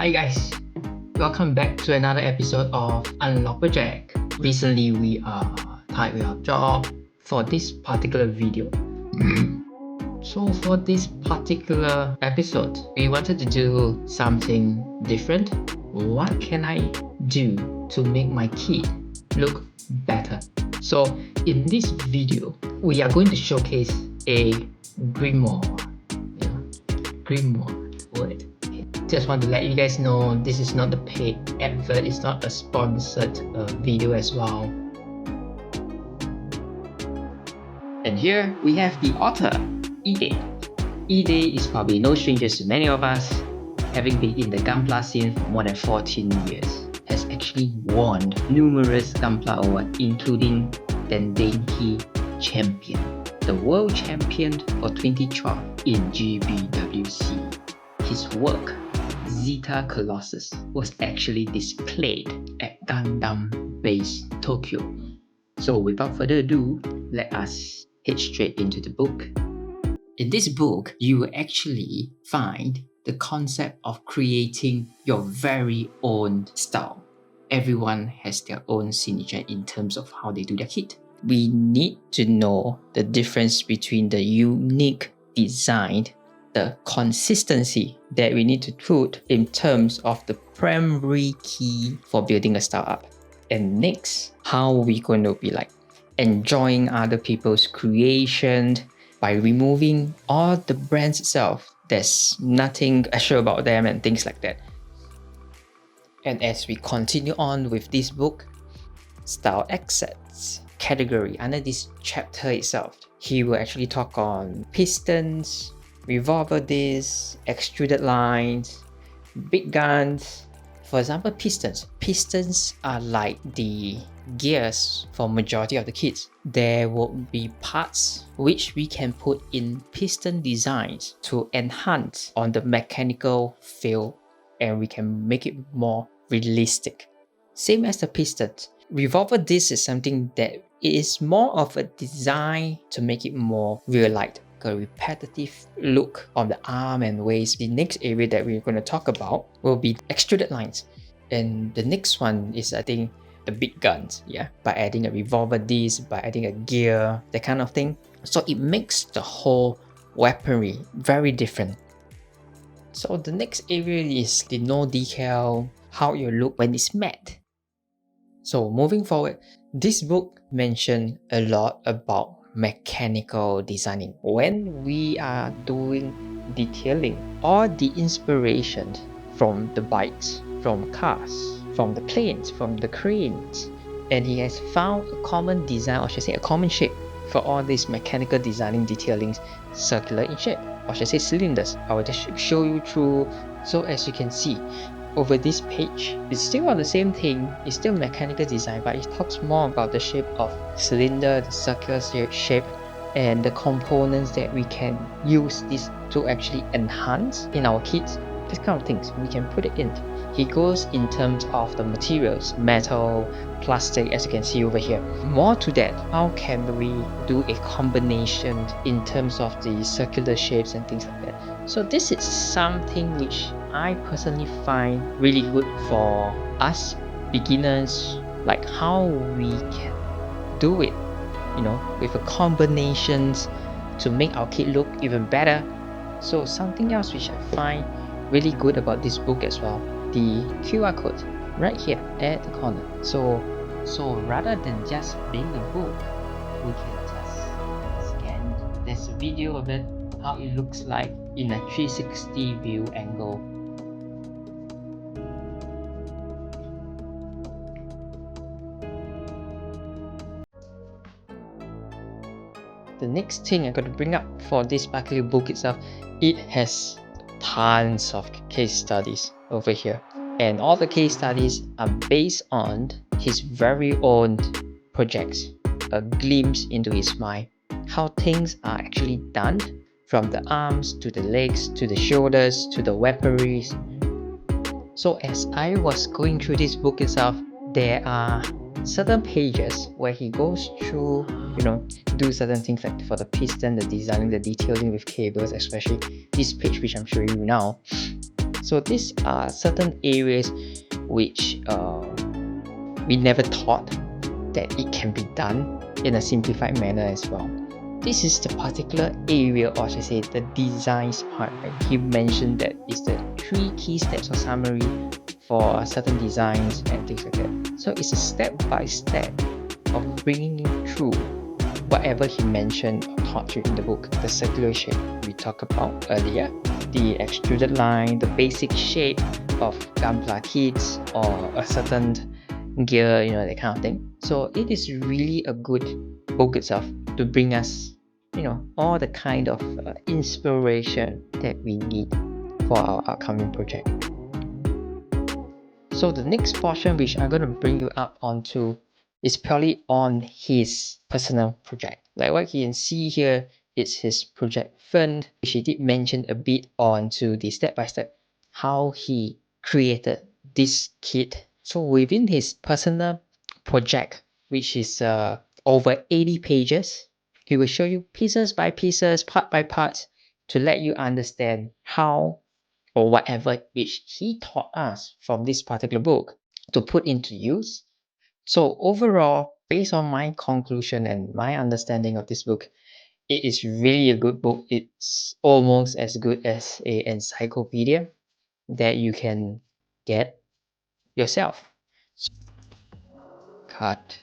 Hi guys, welcome back to another episode of Unlock Project. Recently we are tied with our job for this particular video. So for this particular episode, we wanted to do something different. What can I do to make my kid look better? So in this video, we are going to showcase a grimoire. Grimoire word. Just want to let you guys know this is not the paid advert, it's not a sponsored video as well. And here we have the author, Eday. Eday is probably no stranger to many of us, having been in the Gunpla scene for more than 14 years. Has actually won numerous Gunpla awards, including Dendenki Champion, the World Champion for 2012 in GBWC. His work, Zeta Colossus, was actually displayed at Gundam Base Tokyo. So without further ado, let us head straight into the book. In this book, you will actually find the concept of creating your very own style. Everyone has their own signature in terms of how they do their kit. We need to know the difference between the unique design, the consistency that we need to put in terms of the primary key for building a startup. And next, how are we going to be like enjoying other people's creation by removing all the brands itself. There's nothing special about them and things like that. And as we continue on with this book, style assets category, under this chapter itself, he will actually talk on pistons, revolver discs, extruded lines, big guns. For example, pistons. Pistons are like the gears for majority of the kits. There will be parts which we can put in piston designs to enhance on the mechanical feel, and we can make it more realistic. Same as the pistons. Revolver disc is something that is more of a design to make it more real-like, a repetitive look on the arm and waist. The next area that we're going to talk about will be extruded lines, and the next one is, I think, the big guns. By adding a revolver disc, by adding a gear, that kind of thing. So it makes the whole weaponry very different. So the next area is the no decal, how you look when it's matte. So moving forward, this book mentioned a lot about mechanical designing. When we are doing detailing, all the inspiration from the bikes, from cars, from the planes, from the cranes, and he has found a common design, or should I say a common shape for all these mechanical designing detailings, circular in shape, or should I say cylinders. I will just show you through. So as you can see over this page, it's still on the same thing, it's still mechanical design, but it talks more about the shape of cylinder, the circular shape, and the components that we can use this to actually enhance in our kits. This kind of things we can put it in. He goes in terms of the materials, metal, plastic, as you can see over here. More to that, how can we do a combination in terms of the circular shapes and things like that. So this is something which I personally find really good for us beginners, like how we can do it, with a combinations to make our kit look even better. So something else which I find really good about this book as well, the QR code right here at the corner. So rather than just being a book, we can just scan. There's a video of it, how it looks like in a 360 view angle. The next thing I'm going to bring up for this particular book itself, it has tons of case studies over here, and all the case studies are based on his very own projects, a glimpse into his mind, how things are actually done, from the arms to the legs to the shoulders to the weaponry. So as I was going through this book itself, there are certain pages where he goes through, do certain things like for the piston, the designing, the detailing with cables, especially this page which I'm showing you now. So these are certain areas which we never thought that it can be done in a simplified manner as well. This is the particular area, or should I say the designs part, right? He mentioned that it's the 3 key steps of summary for certain designs and things like that. So it's a step by step of bringing you through whatever he mentioned or taught you in the book. The circular shape we talked about earlier, the extruded line, the basic shape of gunpla kits or a certain gear, that kind of thing. So it is really a good book itself to bring us, all the kind of inspiration that we need for our upcoming project. So the next portion which I'm going to bring you up onto is purely on his personal project. Like what you can see here, it's his project fund, which he did mention a bit onto the step-by-step how he created this kit. So within his personal project, which is over 80 pages, he will show you pieces by pieces, part by part, to let you understand how or whatever which he taught us from this particular book to put into use. So overall, based on my conclusion and my understanding of this book, it is really a good book. It's almost as good as an encyclopedia that you can get yourself. Cut.